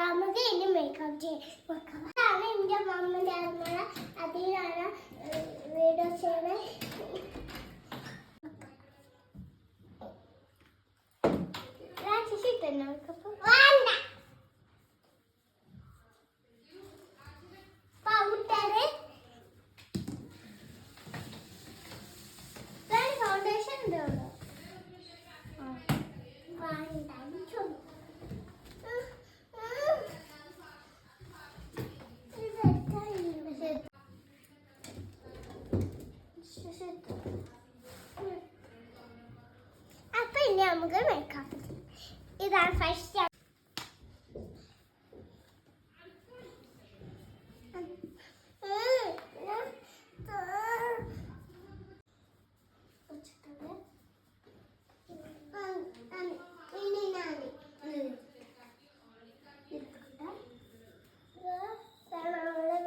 നമുക്ക് ഇനി മേക്കപ്പ് ചെയ്യാം. അതാണ് എൻ്റെ മമ്മൻ്റെ അമ്മ. അതിലാണ് വീഡിയോ ചെയ്യുന്നത്. മേക്കപ്പ് വേണ്ട. പൗഡർ ഫൗണ്ടേഷൻ ഉണ്ടോ? അപ്പൊ ഇനി നമുക്ക് മേക്കപ്പ് ചെയ്യാം. ഇതാണ് ഫസ്റ്റ്.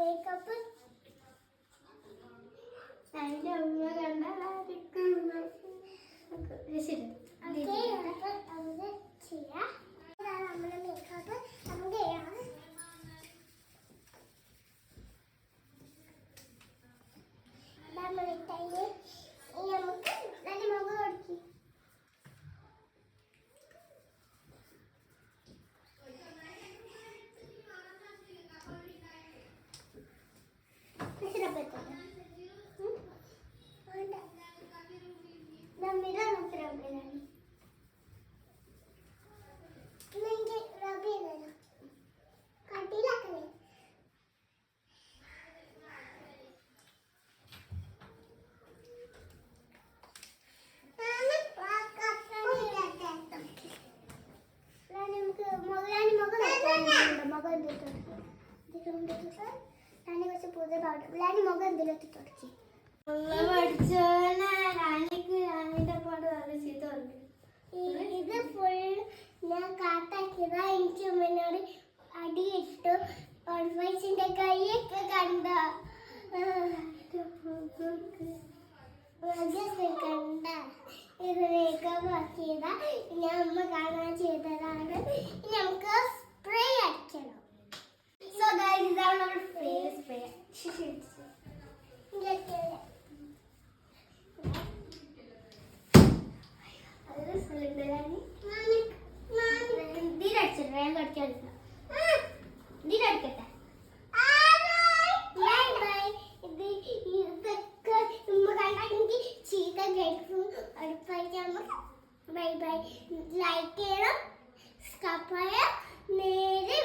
മേക്കപ്പ് അതിന്റെ ഉമ്മ ഇത് ഫുൾ ഞാൻ കാട്ടാക്കിയതാ. എനിക്ക് ഉമ്മനോട് അടിയിട്ടു. ഓൾഫൈസിന്റെ കൈയൊക്കെ കണ്ട കണ്ട ഇത് മേക്കപ്പ് ആക്കിയതാ. ഞാൻ അമ്മ കാണാൻ ചെയ്തതാണ്. ഇനി നമുക്ക് സ്പ്രേ അടിക്കണം. സോ ഗൈസ്, ഇതാണ് നമ്മുടെ face spray. Bye bye. Like ചെയ്യണം, സബ്സ്ക്രൈബ് ചെയ്യണം. നേരെ